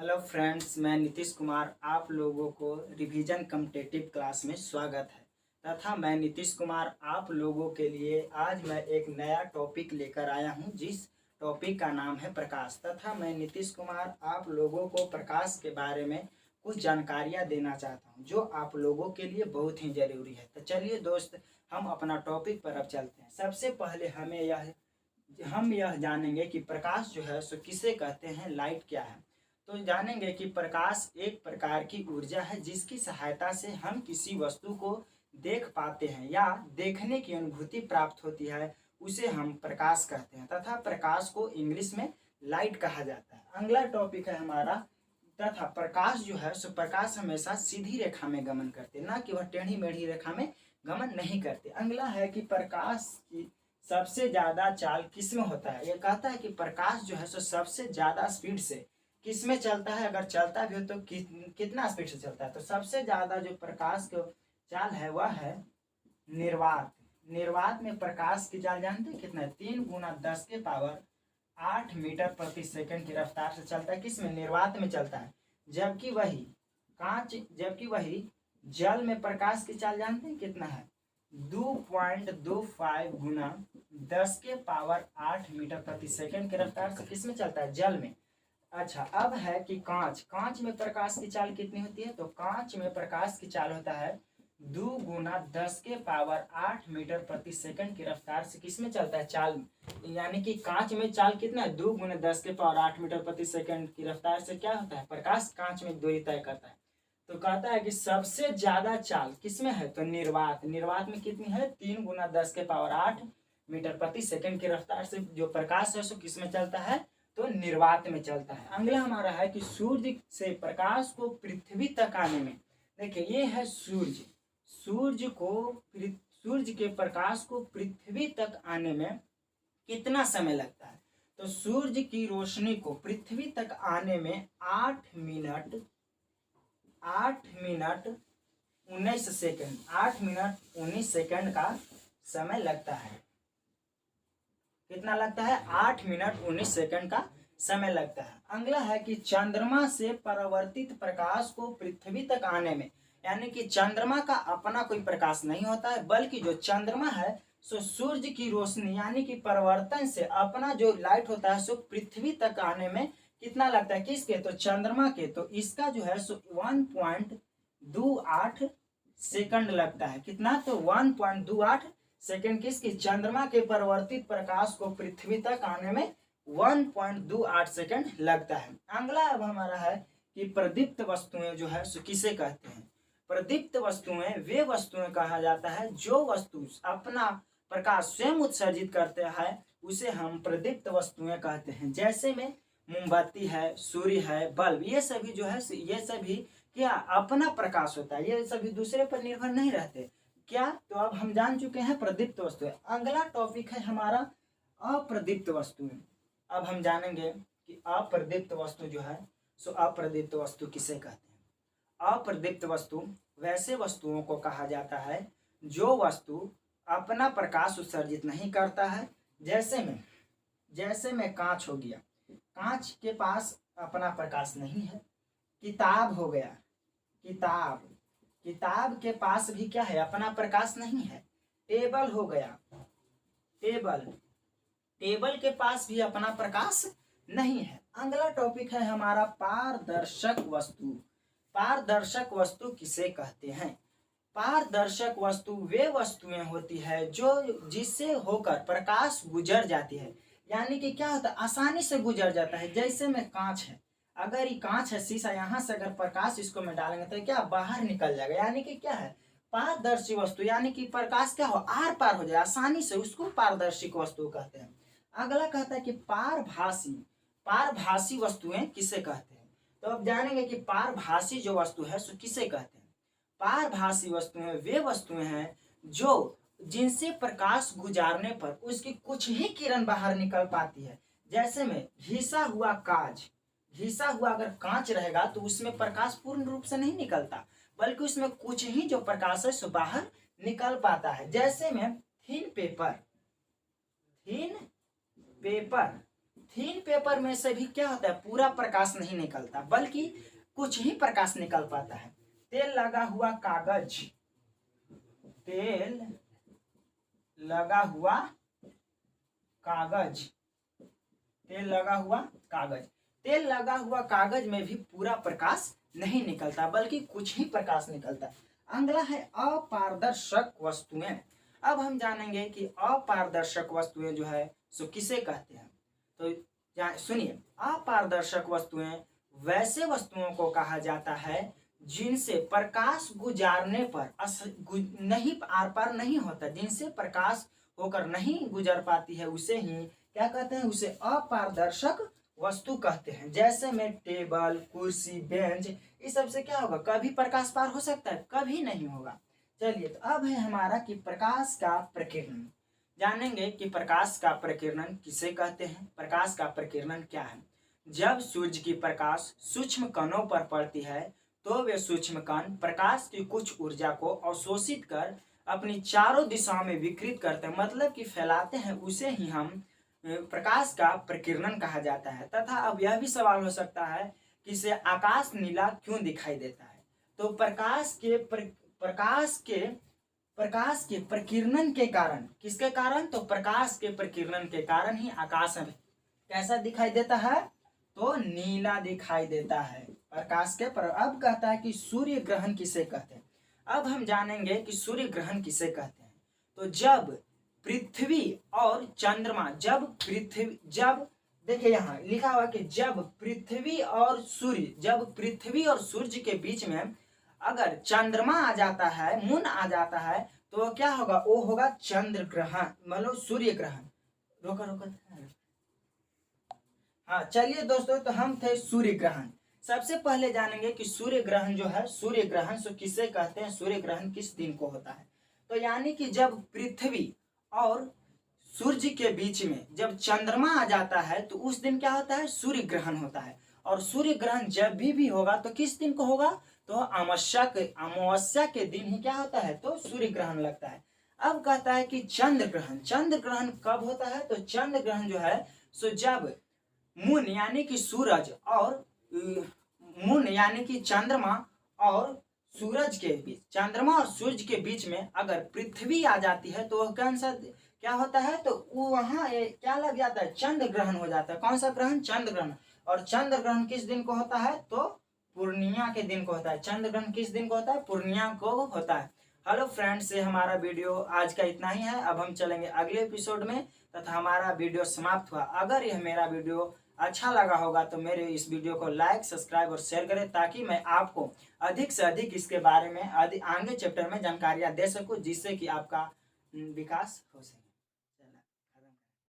Hello friends, मैं नीतीश कुमार आप लोगों को रिवीजन कॉम्पिटिटिव क्लास में स्वागत है तथा मैं नीतीश कुमार आप लोगों के लिए आज मैं एक नया टॉपिक लेकर आया हूं, जिस टॉपिक का नाम है प्रकाश। तथा मैं नीतीश कुमार आप लोगों को प्रकाश के बारे में कुछ जानकारियां देना चाहता हूं, जो आप लोगों के लिए बहुत ही ज़रूरी है। तो चलिए दोस्त, हम अपना टॉपिक पर अब चलते हैं। सबसे पहले हम यह जानेंगे कि प्रकाश जो है सो किसे कहते हैं, लाइट क्या है। तो जानेंगे कि प्रकाश एक प्रकार की ऊर्जा है जिसकी सहायता से हम किसी वस्तु को देख पाते हैं या देखने की अनुभूति प्राप्त होती है, उसे हम प्रकाश कहते हैं तथा प्रकाश को इंग्लिश में लाइट कहा जाता है। अगला टॉपिक है हमारा तथा प्रकाश जो है सो प्रकाश हमेशा सीधी रेखा में गमन करते, ना कि वह टेढ़ी मेढ़ी रेखा में गमन नहीं करते। अगला है कि प्रकाश की सबसे ज्यादा चाल किसमें होता है। यह कहता है कि प्रकाश जो है सो सबसे ज्यादा स्पीड से किस में चलता है, अगर चलता भी हो तो कितना स्पीड से चलता है। तो सबसे ज्यादा जो प्रकाश की चाल है वह है निर्वात। निर्वात में प्रकाश की चाल जानते हैं कितना है? 3 × 10⁸ मीटर प्रति सेकंड की रफ्तार से चलता है। किस में? निर्वात में चलता है। जबकि वही जल में प्रकाश की चाल जानते हैं कितना है? 2.25 × 10⁸ मीटर प्रति सेकंड की रफ्तार से किस में चलता है? जल में। अच्छा, अब है कि कांच में प्रकाश की चाल कितनी होती है? तो कांच में प्रकाश की चाल होता है 2 × 10⁸ मीटर प्रति सेकंड की रफ्तार से किस में चलता है? चाल। यानी कि कांच में चाल कितना है? 2 × 10⁸ मीटर प्रति सेकंड की रफ्तार से क्या होता है? प्रकाश कांच में दूरी तय करता है। तो कहता है कि सबसे ज्यादा चाल किसमें है? तो निर्वात में कितनी है? 3 × 10⁸ मीटर प्रति सेकंड की रफ्तार से जो प्रकाश है सो किसमें चलता है? तो निर्वात में चलता है। अगला हमारा है कि सूर्य से प्रकाश को पृथ्वी तक आने में, देखिए ये है सूर्य के प्रकाश को पृथ्वी तक आने में कितना समय लगता है? तो सूर्य की रोशनी को पृथ्वी तक आने में 8 मिनट 19 सेकंड का समय लगता है। कितना लगता है? 8 मिनट 19 सेकंड का समय लगता है। अगला है कि चंद्रमा से परावर्तित प्रकाश को पृथ्वी तक आने में, यानी कि चंद्रमा का अपना कोई प्रकाश नहीं होता है, बल्कि जो चंद्रमा है सो सूर्य की रोशनी यानी कि परावर्तन से अपना जो लाइट होता है सो पृथ्वी तक आने में कितना लगता है? किसके? तो चंद्रमा के। तो इसका जो है सो 1.28 सेकंड लगता है। कितना? तो 1.28 सेकंड किसकी? चंद्रमा के परिवर्तित प्रकाश को पृथ्वी तक आने में 1.28 सेकंड लगता है। अगला अब हमारा है कि प्रदीप्त वस्तुएं जो है सो किसे कहते हैं? प्रदीप्त वस्तुएं वे वस्तुएं कहा जाता है जो वस्तु अपना प्रकाश स्वयं उत्सर्जित करते हैं, उसे हम प्रदीप्त वस्तुएं कहते हैं। जैसे में मोमबत्ती है, सूर्य है, बल्ब, ये सभी जो है ये सभी क्या अपना प्रकाश होता है, ये सभी दूसरे पर निर्भर नहीं रहते। क्या? तो अब हम जान चुके हैं प्रदीप्त वस्तुएं। अगला टॉपिक है हमारा अप्रदीप्त वस्तुएं। अब हम जानेंगे कि अप्रदीप्त वस्तु जो है सो अप्रदीप्त वस्तु किसे कहते हैं। अप्रदीप्त वस्तु वैसे वस्तुओं को कहा जाता है जो वस्तु अपना प्रकाश उत्सर्जित नहीं करता है। जैसे में कांच हो गया, कांच के पास अपना प्रकाश नहीं है। किताब हो गया, किताब के पास भी क्या है? अपना प्रकाश नहीं है। टेबल हो गया, टेबल के पास भी अपना प्रकाश नहीं है। अगला टॉपिक है हमारा पारदर्शक वस्तु। पारदर्शक वस्तु किसे कहते हैं? पारदर्शक वस्तु वे वस्तुएं होती है जो जिससे होकर प्रकाश गुजर जाती है, यानी कि क्या होता है? आसानी से गुजर जाता है। जैसे में कांच है, अगर ये कांच है शीशा, यहाँ से अगर प्रकाश इसको में डालेंगे तो क्या बाहर निकल जाएगा, यानी कि क्या है? पारदर्शी वस्तु, यानी कि प्रकाश क्या हो? आर पार हो जाए आसानी से, उसको पारदर्शी वस्तु कहते हैं। अगला कहता है कि पारभासी वस्तुएं किसे कहते हैं? तो अब जानेंगे कि पारभासी जो वस्तु है सो किसे कहते हैं। पारभासी वस्तुएं वे वस्तुएं हैं जो जिनसे प्रकाश गुजारने पर उसकी कुछ ही किरण बाहर निकल पाती है। जैसे में घिसा हुआ अगर कांच रहेगा तो उसमें प्रकाश पूर्ण रूप से नहीं निकलता, बल्कि उसमें कुछ ही जो प्रकाश है सो बाहर निकल पाता है। जैसे में थिन पेपर में से भी क्या होता है, पूरा प्रकाश नहीं निकलता बल्कि कुछ ही प्रकाश निकल पाता है। तेल लगा हुआ कागज, तेल लगा हुआ कागज, तेल लगा हुआ कागज, तेल लगा हुआ कागज में भी पूरा प्रकाश नहीं निकलता बल्कि कुछ ही प्रकाश निकलता है। अगला है अपारदर्शक वस्तुएं। अब हम जानेंगे कि अपारदर्शक वस्तुएं जो है सो किसे कहते हैं। तो सुनिए, अपारदर्शक वस्तुएं वैसे वस्तुओं को कहा जाता है जिनसे प्रकाश गुजारने पर नहीं आर पार नहीं होता, जिनसे प्रकाश होकर नहीं गुजर पाती है, उसे ही क्या कहते हैं, उसे अपारदर्शक वस्तु कहते हैं। जैसे में टेबल, कुर्सी, बेंच, इस सब से क्या होगा, कभी प्रकाश पार हो सकता है, कभी नहीं होगा। चलिए, तो अब है हमारा कि प्रकाश का प्रकीर्णन। जानेंगे कि प्रकाश का प्रकीर्णन किसे कहते हैं। प्रकाश का प्रकीर्णन क्या है? जब सूर्य की प्रकाश सूक्ष्म कणों पर पड़ती है तो वे सूक्ष्म कण प्रकाश की कुछ ऊर्जा को अवशोषित कर अपनी चारों दिशाओं में विकृत करते हैं, मतलब कि फैलाते हैं, उसे ही हम प्रकाश का प्रकीर्णन कहा जाता है। तथा अब यह भी सवाल हो सकता है कि इसे आकाश नीला क्यों दिखाई देता है। तो प्रकाश के प्रकीर्णन के कारण, किसके कारण, तो प्रकाश के प्रकीर्णन के कारण ही आकाश कैसा दिखाई देता है, तो नीला दिखाई देता है प्रकाश के अब कहता है कि सूर्य ग्रहण किसे कहते हैं। अब हम जानेंगे कि सूर्य ग्रहण किसे कहते हैं। तो जब पृथ्वी और चंद्रमा, जब देखिए यहाँ लिखा हुआ कि जब पृथ्वी और सूर्य के बीच में अगर चंद्रमा आ जाता है, मून आ जाता है, तो क्या होगा, वो होगा चंद्र ग्रहण, मतलब सूर्य ग्रहण। रोका हाँ, चलिए दोस्तों, तो हम थे सूर्य ग्रहण। सबसे पहले जानेंगे कि सूर्य ग्रहण जो है, सूर्य ग्रहण सो किसे कहते हैं, सूर्य ग्रहण किस दिन को होता है। तो यानी कि जब पृथ्वी और सूर्य के बीच में जब चंद्रमा आ जाता है तो उस दिन क्या होता है, सूर्य ग्रहण होता है। और सूर्य ग्रहण जब भी होगा तो किस दिन को होगा, तो अमावस्या के दिन ही क्या होता है, तो सूर्य ग्रहण लगता है। अब कहता है कि चंद्र ग्रहण कब होता है। तो चंद्र ग्रहण जो है सो जब मून यानी कि सूरज और मून यानी कि चंद्रमा और सूरज के बीच, चंद्रमा और सूरज के बीच में अगर पृथ्वी आ जाती है तो वह कौन सा क्या होता है, तो वहां क्या लग जाता है, चंद्र ग्रहण हो जाता है। कौन सा ग्रहण, चंद्र ग्रहण। और चंद्र ग्रहण किस दिन को होता है, तो पूर्णिया के दिन को होता है। चंद्र ग्रहण किस दिन को होता है, पूर्णिया को होता है। हेलो फ्रेंड्स, ये हमारा वीडियो आज का इतना ही है। अब हम चलेंगे अगले एपिसोड में तथा हमारा वीडियो समाप्त हुआ। अगर यह मेरा वीडियो अच्छा लगा होगा तो मेरे इस वीडियो को लाइक, सब्सक्राइब और शेयर करें ताकि मैं आपको अधिक से अधिक इसके बारे में आगे चैप्टर में जानकारियां दे सकूं, जिससे कि आपका विकास हो सके।